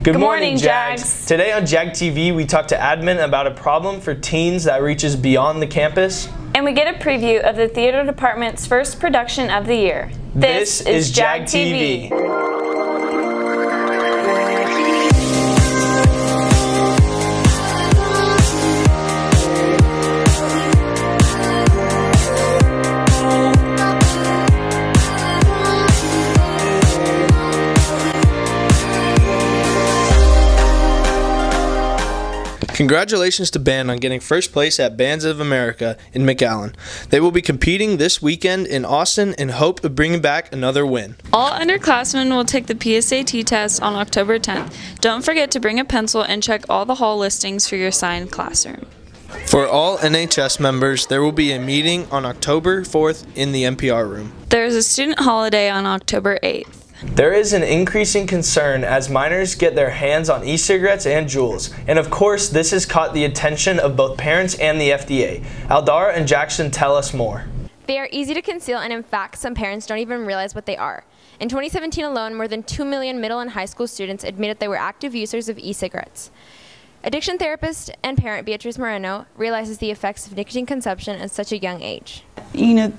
Good morning, JAGs. Today on JAG TV, we talk to admin about a problem for teens that reaches beyond the campus. And we get a preview of the theater department's first production of the year. This is JAG TV. Congratulations to band on getting first place at Bands of America in McAllen. They will be competing this weekend in Austin in hope of bringing back another win. All underclassmen will take the PSAT test on October 10th. Don't forget to bring a pencil and check all the hall listings for your assigned classroom. For all NHS members, there will be a meeting on October 4th in the NPR room. There is a student holiday on October 8th. There is an increasing concern as minors get their hands on e-cigarettes and Juuls, and of course this has caught the attention of both parents and the FDA. Aldara and Jackson tell us more. They are easy to conceal, and in fact some parents don't even realize what they are. In 2017 alone, more than 2 million middle and high school students admitted they were active users of e-cigarettes. Addiction therapist and parent Beatriz Moreno realizes the effects of nicotine consumption at such a young age. You know,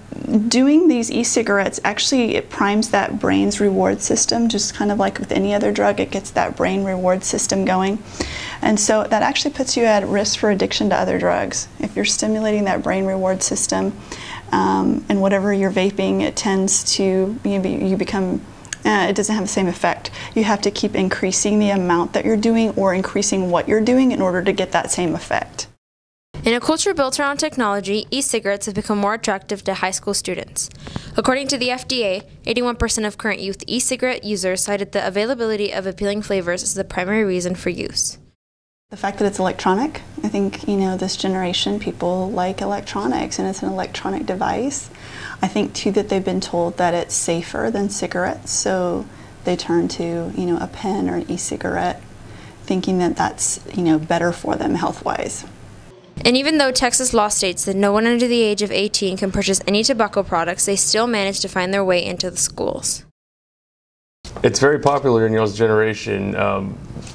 doing these e-cigarettes actually it primes that brain's reward system, just kind of like with any other drug, it gets that brain reward system going. And so that actually puts you at risk for addiction to other drugs. If you're stimulating that brain reward system and whatever you're vaping, it tends to, you become it doesn't have the same effect. You have to keep increasing the amount that you're doing or increasing what you're doing in order to get that same effect. In a culture built around technology, e-cigarettes have become more attractive to high school students. According to the FDA, 81% of current youth e-cigarette users cited the availability of appealing flavors as the primary reason for use. The fact that it's electronic, I think, this generation, people like electronics and it's an electronic device. I think too that they've been told that it's safer than cigarettes, so they turn to, a pen or an e-cigarette, thinking that that's, better for them health-wise. And even though Texas law states that no one under the age of 18 can purchase any tobacco products, they still manage to find their way into the schools. It's very popular in y'all's generation.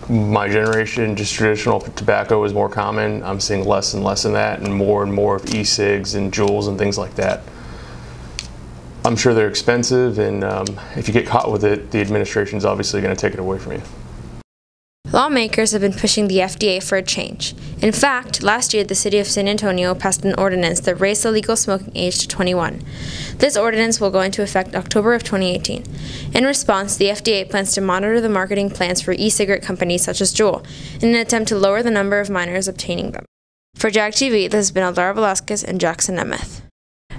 My generation, just traditional tobacco is more common. I'm seeing less and less of that and more of e-cigs and Juuls and things like that. I'm sure they're expensive, and if you get caught with it, the administration's obviously going to take it away from you. Lawmakers have been pushing the FDA for a change. In fact, last year the city of San Antonio passed an ordinance that raised the legal smoking age to 21. This ordinance will go into effect October of 2018. In response, the FDA plans to monitor the marketing plans for e-cigarette companies such as Juul in an attempt to lower the number of minors obtaining them. For JAG TV, this has been Aldara Velasquez and Jackson Nemeth.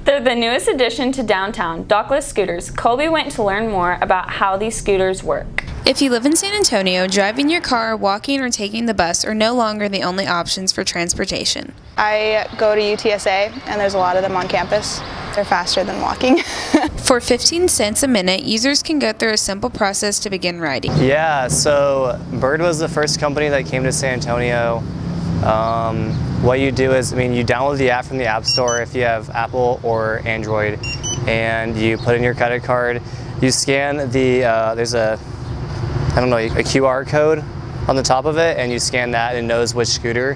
They're the newest addition to downtown, dockless scooters. Colby went to learn more about how these scooters work. If you live in San Antonio, driving your car, walking, or taking the bus are no longer the only options for transportation. I go to UTSA, and there's a lot of them on campus. They're faster than walking. For 15 cents a minute, users can go through a simple process to begin riding. Yeah, so Bird was the first company that came to San Antonio. What you do is, you download the app from the App Store if you have Apple or Android, and you put in your credit card. You scan the, there's a QR code on the top of it, and you scan that and it knows which scooter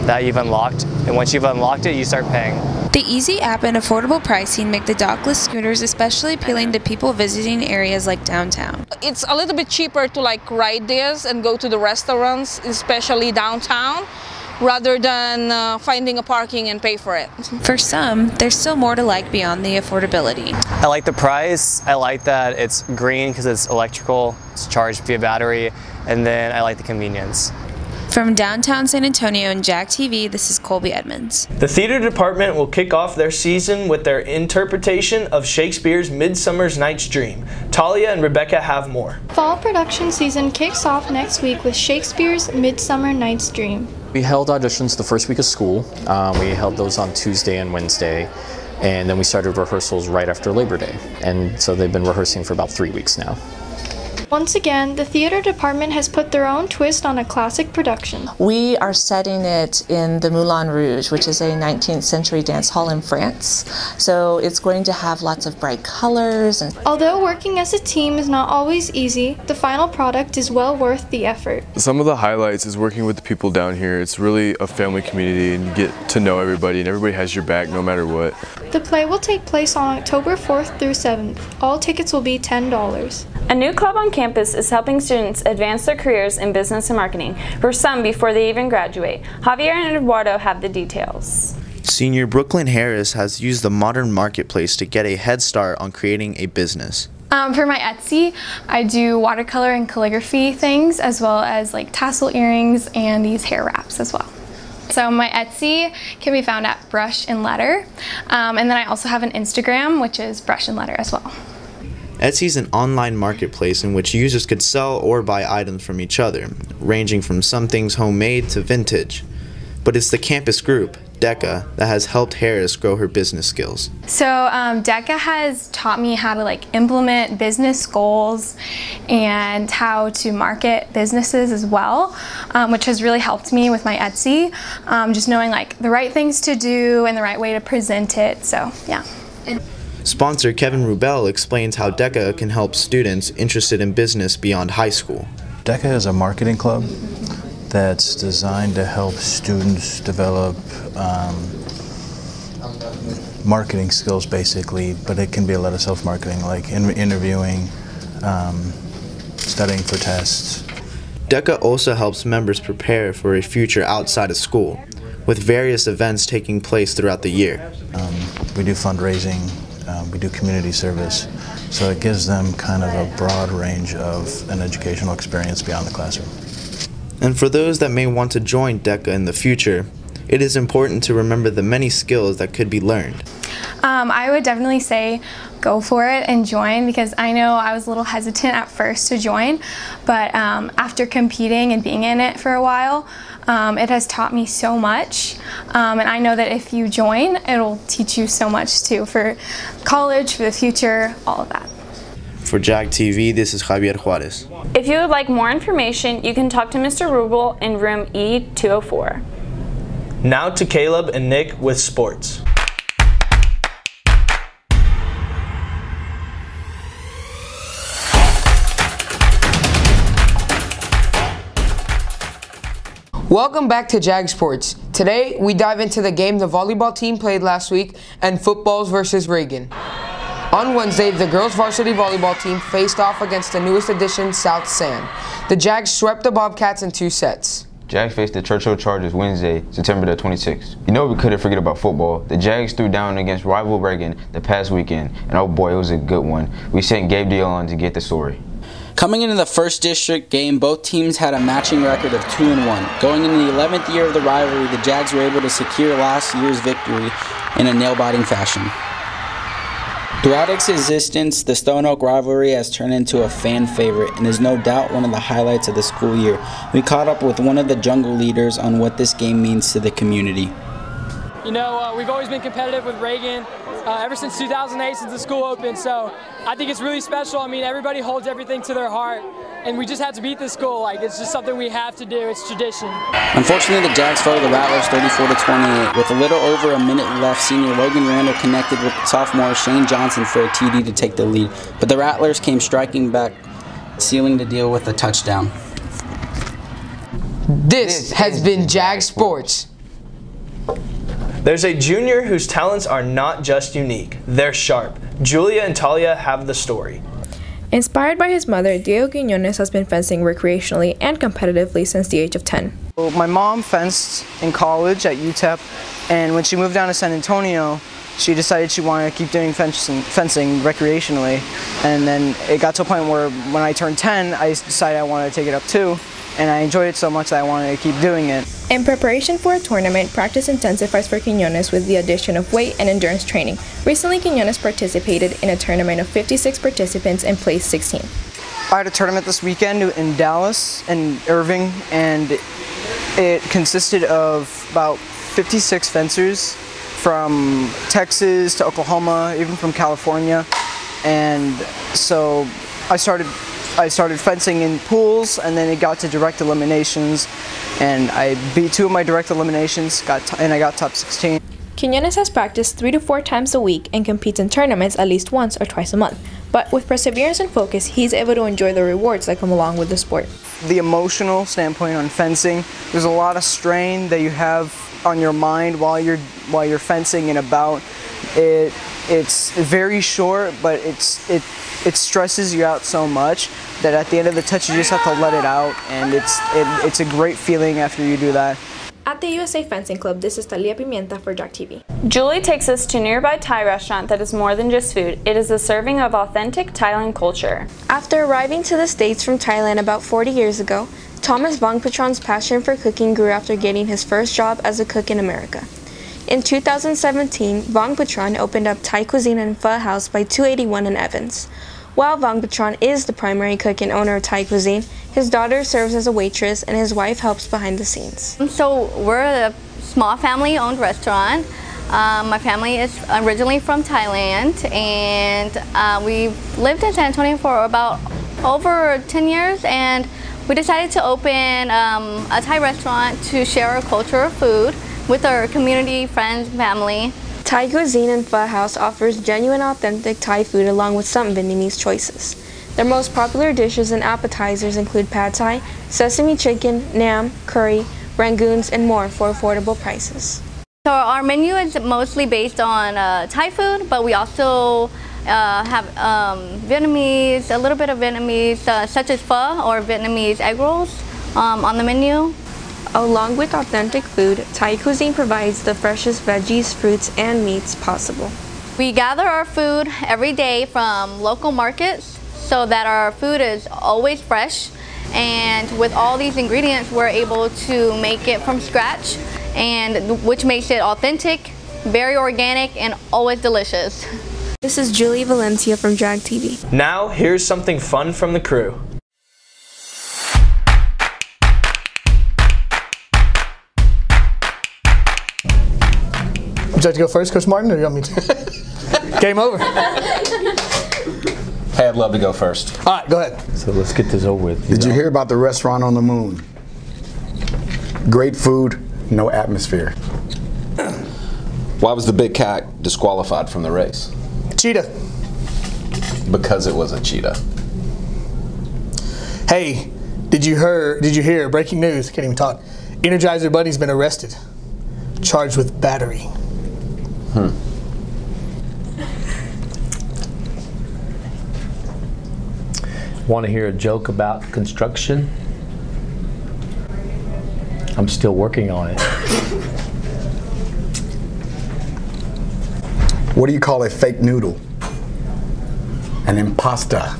that you've unlocked. And once you've unlocked it, you start paying. The easy app and affordable pricing make the dockless scooters especially appealing to people visiting areas like downtown. It's a little bit cheaper to ride this and go to the restaurants, especially downtown, rather than finding a parking and pay for it. For some, there's still more to like beyond the affordability. I like the price. I like that it's green because it's electrical, it's charged via battery, and then I like the convenience. From downtown San Antonio and JAG TV, this is Colby Edmonds. The theater department will kick off their season with their interpretation of Shakespeare's Midsummer Night's Dream. Talia and Rebecca have more. Fall production season kicks off next week with Shakespeare's Midsummer Night's Dream. We held auditions the first week of school. We held those on Tuesday and Wednesday, and then we started rehearsals right after Labor Day. And so they've been rehearsing for about 3 weeks now. Once again, the theater department has put their own twist on a classic production. We are setting it in the Moulin Rouge, which is a 19th century dance hall in France. So it's going to have lots of bright colors. Although working as a team is not always easy, the final product is well worth the effort. Some of the highlights is working with the people down here. It's really a family community and you get to know everybody and everybody has your back no matter what. The play will take place on October 4th through 7th. All tickets will be $10. A new club on campus is helping students advance their careers in business and marketing, for some before they even graduate. Javier and Eduardo have the details. Senior Brooklyn Harris has used the modern marketplace to get a head start on creating a business. For my Etsy, I do watercolor and calligraphy things, as well as like tassel earrings and these hair wraps as well. So my Etsy can be found at Brush and Letter, and then I also have an Instagram, which is Brush and Letter as well. Etsy is an online marketplace in which users could sell or buy items from each other, ranging from some things homemade to vintage. But it's the campus group, DECA, that has helped Harris grow her business skills. So DECA has taught me how to implement business goals and how to market businesses as well, which has really helped me with my Etsy, just knowing the right things to do and the right way to present it, so yeah. Sponsor Kevin Rubel explains how DECA can help students interested in business beyond high school. DECA is a marketing club that's designed to help students develop marketing skills basically, but it can be a lot of self-marketing, like interviewing, studying for tests. DECA also helps members prepare for a future outside of school, with various events taking place throughout the year. We do fundraising. We do community service, so it gives them kind of a broad range of an educational experience beyond the classroom. And for those that may want to join DECA in the future, it is important to remember the many skills that could be learned. I would definitely say go for it and join, because I know I was a little hesitant at first to join, but after competing and being in it for a while, it has taught me so much, and I know that if you join, it'll teach you so much too, for college, for the future, all of that. For JAG TV, this is Javier Juarez. If you would like more information, you can talk to Mr. Rubel in room E204. Now to Caleb and Nick with sports. Welcome back to JAG Sports. Today, we dive into the game the volleyball team played last week and footballs versus Reagan. On Wednesday, the girls varsity volleyball team faced off against the newest addition, South San. The Jags swept the Bobcats in 2 sets. Jags faced the Churchill Chargers Wednesday, September the 26th. You know we couldn't forget about football. The Jags threw down against rival Reagan the past weekend, and oh boy, it was a good one. We sent Gabe Dion to get the story. Coming into the first district game, both teams had a matching record of 2-1. Going into the 11th year of the rivalry, the Jags were able to secure last year's victory in a nail-biting fashion. Throughout its existence, the Stone Oak rivalry has turned into a fan favorite and is no doubt one of the highlights of the school year. We caught up with one of the jungle leaders on what this game means to the community. You know, we've always been competitive with Reagan ever since 2008, since the school opened, so I think it's really special. I mean, everybody holds everything to their heart, and we just have to beat this school. It's just something we have to do. It's tradition. Unfortunately, the Jags fell to the Rattlers 34-28. With a little over a minute left, senior Logan Randall connected with sophomore Shane Johnson for a TD to take the lead, but the Rattlers came striking back, sealing the deal with a touchdown. This has been JAG Sports. There's a junior whose talents are not just unique, they're sharp. Julia and Talia have the story. Inspired by his mother, Diego Quiñones has been fencing recreationally and competitively since the age of 10. Well, my mom fenced in college at UTEP, and when she moved down to San Antonio, she decided she wanted to keep doing fencing recreationally. And then it got to a point where when I turned 10, I decided I wanted to take it up too. And I enjoyed it so much that I wanted to keep doing it. In preparation for a tournament, practice intensifies for Quiñones with the addition of weight and endurance training. Recently, Quiñones participated in a tournament of 56 participants and placed 16. I had a tournament this weekend in Dallas and Irving, and it consisted of about 56 fencers from Texas to Oklahoma, even from California. And so I started I started fencing in pools, and then it got to direct eliminations, and I beat 2 of my direct eliminations, and I got top 16. Quiñones has practiced 3 to 4 times a week and competes in tournaments at least once or twice a month. But with perseverance and focus, he's able to enjoy the rewards that come along with the sport. The emotional standpoint on fencing, there's a lot of strain that you have on your mind while you're fencing and about. It's very short, but it stresses you out so much that at the end of the touch you just have to let it out, and it's a great feeling after you do that. At the USA Fencing Club, this is Talia Pimienta for JAG TV. Julie takes us to a nearby Thai restaurant that is more than just food. It is a serving of authentic Thailand culture. After arriving to the States from Thailand about 40 years ago, Thomas Vongpatron's passion for cooking grew after getting his first job as a cook in America. In 2017, Vongpatron opened up Thai Cuisine and Pho House by 281 in Evans. While Vongpatron is the primary cook and owner of Thai Cuisine, his daughter serves as a waitress and his wife helps behind the scenes. So we're a small family-owned restaurant. My family is originally from Thailand, and we've lived in San Antonio for about over 10 years, and we decided to open a Thai restaurant to share our culture of food with our community, friends, family. Thai Cuisine and Pho House offers genuine, authentic Thai food along with some Vietnamese choices. Their most popular dishes and appetizers include pad Thai, sesame chicken, nam, curry, rangoons, and more for affordable prices. So our menu is mostly based on Thai food, but we also have Vietnamese, a little bit of Vietnamese, such as pho or Vietnamese egg rolls on the menu. Along with authentic food, Thai Cuisine provides the freshest veggies, fruits, and meats possible. We gather our food every day from local markets so that our food is always fresh, and with all these ingredients we're able to make it from scratch, and which makes it authentic, very organic, and always delicious. This is Julie Valencia from JAG TV. Now here's something fun from the crew. Would you like to go first, Coach Martin, or you want me to? Game over. Hey, I'd love to go first. All right, go ahead. So let's get this over with. Did you hear about the restaurant on the moon? Great food, no atmosphere. Why was the big cat disqualified from the race? Cheetah. Because it was a cheetah. Hey, did you hear, breaking news, can't even talk. Energizer Bunny's been arrested, charged with battery. Want to hear a joke about construction? I'm still working on it. What do you call a fake noodle? An impasta.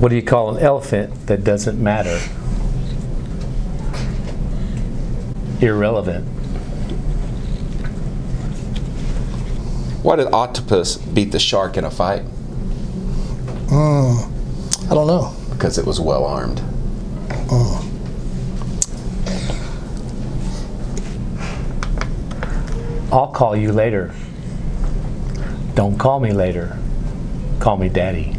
What do you call an elephant that doesn't matter? Irrelevant. Why did octopus beat the shark in a fight? I don't know. Because it was well armed. I'll call you later. Don't call me later. Call me daddy.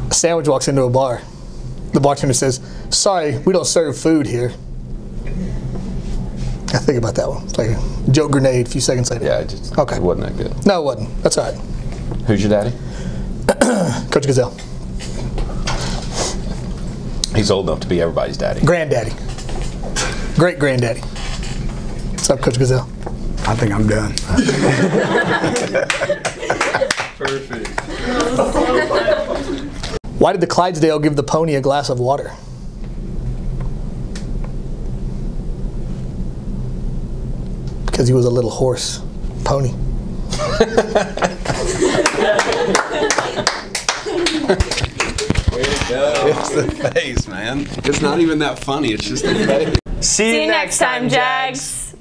A sandwich walks into a bar. The bartender says, "Sorry, we don't serve food here." I think about that one. It's like a joke grenade a few seconds later. Yeah, it wasn't that good. No, it wasn't. That's all right. Who's your daddy? Coach Gazelle. He's old enough to be everybody's daddy. Granddaddy. Great granddaddy. What's up, Coach Gazelle? I think I'm done. Perfect. Why did the Clydesdale give the pony a glass of water? Because he was a little horse pony. It's the face, man. It's not even that funny. It's just the face. See you next time, Jags.